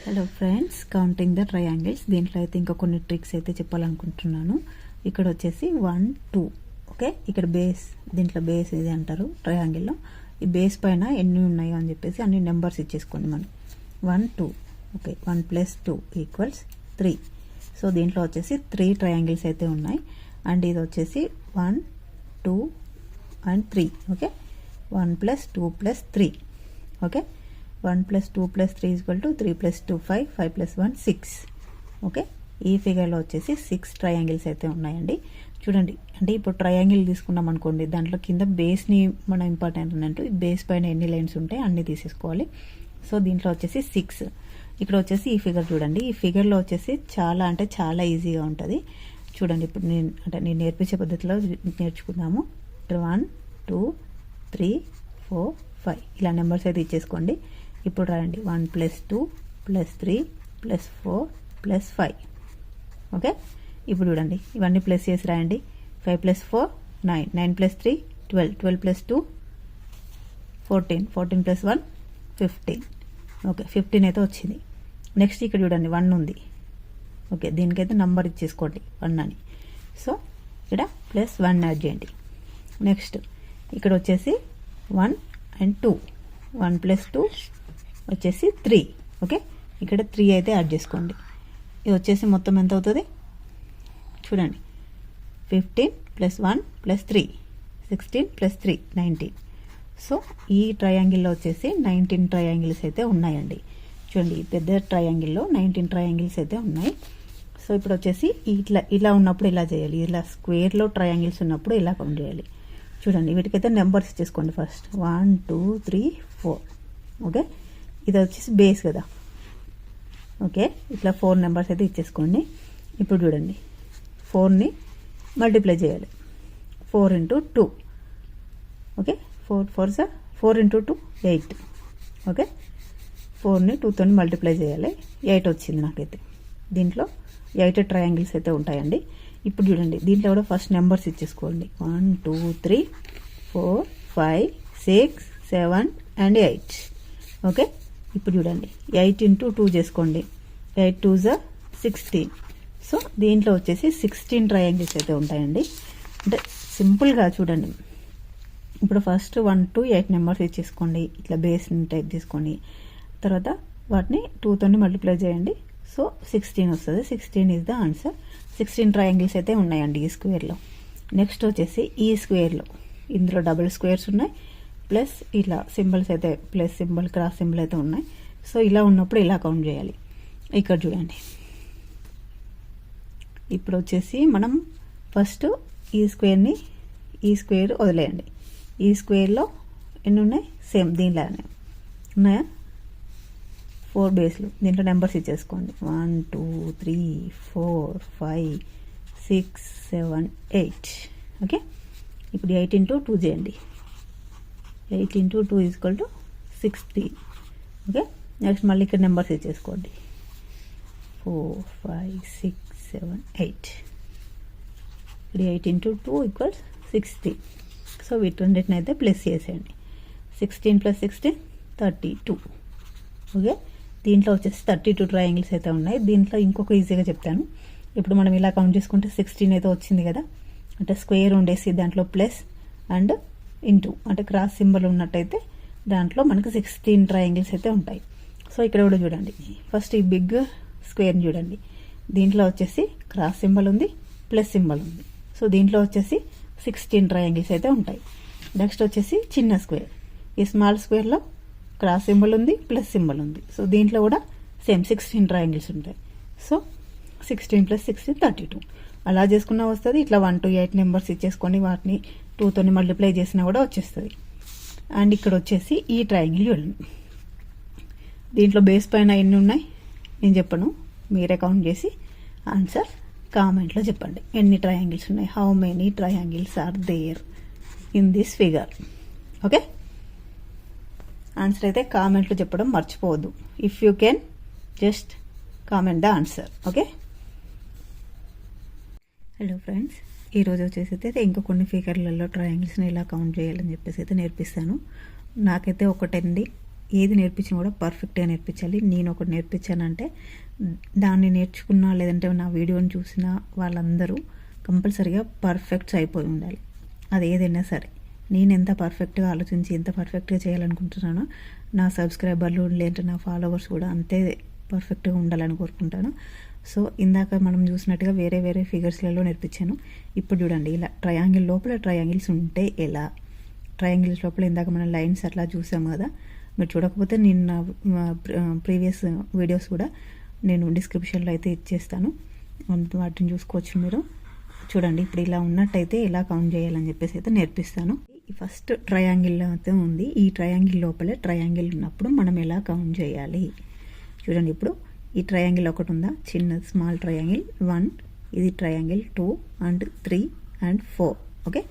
Hello friends, counting the triangles. దీంట్లో అయితే ఇంకా కొన్ని ట్రిక్స్ అయితే చెప్పాలనుకుంటున్నాను. ఇక్కడ వచ్చేసి 1 2. ఓకే, ఇక్కడ బేస్, దీంట్లో బేస్ ఇది అంటారు ట్రయాంగిల్లో. ఈ బేస్ పైన ఎన్ని ఉన్నాయో అని చెప్పేసి అన్ని నెంబర్స్ ఇచ్చేసుకోండి మనం. 1 2. ఓకే, 1 + 2 = 3. సో దీంట్లో వచ్చేసి 3 ట్రయాంగిల్స్ అయితే ఉన్నాయి. అండ్ ఇది వచ్చేసి 1 2 అండ్ 3. ఓకే, 1 + 2 + 3. ఓకే, 1 + 2 + 3 = 3 + 2 5, 5 + 1 6. ఓకే, ఈ ఫిగర్లో వచ్చేసి 6 ట్రయాంగిల్స్ అయితే ఉన్నాయండి. చూడండి, అంటే ఇప్పుడు ట్రయాంగిల్ తీసుకున్నాం అనుకోండి, దాంట్లో కింద బేస్ని మనం ఇంపార్టెంట్ అన్నట్టు బేస్ పైన ఎన్ని లైన్స్ ఉంటాయి అన్ని తీసేసుకోవాలి. సో దీంట్లో వచ్చేసి 6. ఇక్కడ వచ్చేసి ఈ ఫిగర్ చూడండి. ఈ ఫిగర్లో వచ్చేసి చాలా అంటే చాలా ఈజీగా ఉంటుంది. చూడండి, ఇప్పుడు నేను నేర్పించే పద్ధతిలో నేర్చుకుందాము. 1 2 3 4 5 ఇలా నెంబర్స్ అయితే ఇచ్చేసుకోండి. ఇప్పుడు రాయండి 1 + 2 + 3 + 4 + 5. ఓకే, ఇప్పుడు చూడండి, ఇవన్నీ ప్లస్ చేసి రాయండి. 5 + 4 9, 9 + 3 12, 12 + 2 14, 14 + 1 15. ఓకే, 15 అయితే వచ్చింది. నెక్స్ట్ ఇక్కడ చూడండి 1 ఉంది. ఓకే, దీనికైతే నంబర్ ఇచ్చేసుకోండి 1 అని. సో ఇక్కడ +1 యాడ్ చేయండి. నెక్స్ట్ ఇక్కడ వచ్చేసి 1 అండ్ 2, 1 + 2 వచ్చేసి 3. ఓకే, ఇక్కడ 3 అయితే యాడ్ చేసుకోండి. ఇది వచ్చేసి మొత్తం ఎంత అవుతుంది చూడండి. 15 + 1 + 3 16 + 3 19. సో ఈ ట్రయాంగిల్లో వచ్చేసి 19 ట్రయాంగిల్స్ అయితే ఉన్నాయండి. చూడండి, ఈ పెద్ద ట్రయాంగిల్లో 19 ట్రయాంగిల్స్ అయితే ఉన్నాయి. సో ఇప్పుడు వచ్చేసి ఇలా ఉన్నప్పుడు ఇలా చేయాలి. ఇలా స్క్వేర్లో ట్రయాంగిల్స్ ఉన్నప్పుడు ఇలా కౌంట్ చేయాలి. చూడండి, వీటికైతే నెంబర్స్ ఇచ్చేసుకోండి. ఫస్ట్ 1 2 3 4. ఓకే, ఇది వచ్చేసి బేస్ కదా. ఓకే, ఇట్లా 4 నెంబర్స్ అయితే ఇచ్చేసుకోండి. ఇప్పుడు చూడండి, 4ని మల్టిప్లై చేయాలి. 4 × 2. ఓకే, 4 4 4 × 2 8. ఓకే, 4ని 2తో మల్టిప్లై చేయాలి. 8 వచ్చింది నాకైతే. దీంట్లో 8 ట్రయాంగిల్స్ అయితే ఉంటాయండి. ఇప్పుడు చూడండి, దీంట్లో కూడా ఫస్ట్ నెంబర్స్ ఇచ్చేసుకోండి. 1 2 3 4 5 6 7 అండ్ 8. ఓకే, ఇప్పుడు చూడండి 8 × 2 చేసుకోండి. 8 2 16. సో దీంట్లో వచ్చేసి 16 ట్రయాంగిల్స్ అయితే ఉంటాయండి. అంటే సింపుల్గా చూడండి, ఇప్పుడు ఫస్ట్ 1 to 8 నెంబర్స్ ఇచ్చేసుకోండి. ఇట్లా బేస్ని టైప్ చేసుకోండి. తర్వాత వాటిని 2తో మల్టిప్లై చేయండి. సో 16 వస్తుంది. 16 ఈజ్ ద ఆన్సర్. 16 ట్రయాంగిల్స్ అయితే ఉన్నాయండి ఈ స్క్వేర్లో. నెక్స్ట్ వచ్చేసి ఈ స్క్వేర్లో ఇందులో డబుల్ స్క్వేర్స్ ఉన్నాయి, ప్లస్ ఇలా సింబల్స్ అయితే ప్లస్ సింబల్ క్రాస్ సింబల్ అయితే ఉన్నాయి. సో ఇలా ఉన్నప్పుడు ఇలా కౌంట్ చేయాలి. ఇక్కడ చూడండి, ఇప్పుడు వచ్చేసి మనం ఫస్ట్ ఈ స్క్వేర్ వదిలేయండి. ఈ స్క్వేర్లో ఎన్ని ఉన్నాయి సేమ్ దీనిలానే ఉన్నాయా, 4 బేస్లు. దీంట్లో నెంబర్స్ ఇచ్చేసుకోండి. 1 2 3 4 5 6 7 8. ఓకే, ఇప్పుడు 8 × 2 చేయండి. 8 × 2 = 60. ఓకే, నెక్స్ట్ మళ్ళీ ఇక్కడ నెంబర్స్ ఇచ్చేసుకోండి. 4 5 6 7 8. ఇప్పుడు 8 × 2 = 60. సో వీటన్నిటిని అయితే ప్లస్ చేసేయండి. 16 + 16 32. ఓకే, దీంట్లో వచ్చేసి 32 ట్రయాంగిల్స్ అయితే ఉన్నాయి. దీంట్లో ఇంకొక ఈజీగా చెప్తాను. ఇప్పుడు మనం ఇలా కౌంట్ చేసుకుంటే 16 అయితే వచ్చింది కదా. అంటే స్క్వేర్ ఉండేసి దాంట్లో ప్లస్ అండ్ ఇంటూ అంటే క్రాస్ సింబల్ ఉన్నట్టయితే దాంట్లో మనకు 16 ట్రయాంగిల్స్ అయితే ఉంటాయి. సో ఇక్కడ కూడా చూడండి, ఫస్ట్ ఈ బిగ్ స్క్వేర్ని చూడండి. దీంట్లో వచ్చేసి క్రాస్ సింబల్ ఉంది, ప్లస్ సింబల్ ఉంది. సో దీంట్లో వచ్చేసి 16 ట్రయాంగిల్స్ అయితే ఉంటాయి. నెక్స్ట్ వచ్చేసి చిన్న స్క్వేర్. ఈ స్మాల్ స్క్వేర్లో క్రాస్ సింబల్ ఉంది, ప్లస్ సింబల్ ఉంది. సో దీంట్లో కూడా సేమ్ 16 ట్రయాంగిల్స్ ఉంటాయి. సో 16 + 16 32. అలా చేసుకున్నా వస్తుంది. ఇట్లా 1 to 8 నెంబర్స్ ఇచ్చేసుకొని వాటిని 2తో మల్టిప్లై చేసినా కూడా వచ్చేస్తుంది. అండ్ ఇక్కడ వచ్చేసి ఈ ట్రయాంగిల్ చూడండి. దీంట్లో బేస్ పైన ఎన్ని ఉన్నాయి నేను చెప్పను, మీరే కౌంట్ చేసి ఆన్సర్ కామెంట్లో చెప్పండి. ఎన్ని ట్రయాంగిల్స్ ఉన్నాయి, how many triangles are there in this figure. Okay, answer అయితే కామెంట్లో చెప్పడం మర్చిపోవద్దు. If you can just comment the answer. Okay, hello friends, ఈరోజు వచ్చేసి అయితే ఇంకా కొన్ని ఫిగర్లలో ట్రయాంగిల్స్ని ఎలా కౌంట్ చేయాలని చెప్పేసి అయితే నేర్పిస్తాను. నాకైతే ఒకటండి ఏది నేర్పించినా కూడా పర్ఫెక్ట్గా నేర్పించాలి. నేను ఒకటి నేర్పించానంటే దాన్ని నేర్చుకున్నా లేదంటే నా వీడియోని చూసిన వాళ్ళందరూ కంపల్సరీగా పర్ఫెక్ట్స్ అయిపోయి ఉండాలి. అది ఏదైనా సరే నేను ఎంత పర్ఫెక్ట్గా ఆలోచించి ఎంత పర్ఫెక్ట్గా చేయాలనుకుంటున్నానో నా సబ్స్క్రైబర్లు లేదంటే నా ఫాలోవర్స్ కూడా అంతే పర్ఫెక్ట్గా ఉండాలని కోరుకుంటాను. సో ఇందాక మనం చూసినట్టుగా వేరే వేరే ఫిగర్స్లలో నేర్పించాను. ఇప్పుడు చూడండి, ఇలా ట్రయాంగిల్ లోపల ట్రయాంగిల్స్ ఉంటే ఎలా, ట్రయాంగిల్స్ లోపల ఇందాక మనం లైన్స్ అట్లా చూసాము కదా. మీరు చూడకపోతే నేను నా ప్రీవియస్ వీడియోస్ కూడా నేను డిస్క్రిప్షన్లో అయితే ఇచ్చేస్తాను, వాటిని చూసుకోవచ్చు మీరు. చూడండి, ఇప్పుడు ఇలా ఉన్నట్టయితే ఎలా కౌంట్ చేయాలని చెప్పేసి అయితే నేర్పిస్తాను. ఫస్ట్ ట్రయాంగిల్ అయితే ఉంది, ఈ ట్రయాంగిల్ లోపలే ట్రయాంగిల్ ఉన్నప్పుడు మనం ఎలా కౌంట్ చేయాలి చూడండి. ఇప్పుడు ఈ ట్రయాంగిల్ ఒకటి ఉందా, చిన్న స్మాల్ ట్రయాంగిల్ 1, ఇది ట్రయాంగిల్ 2 and 3 and 4. ఓకే,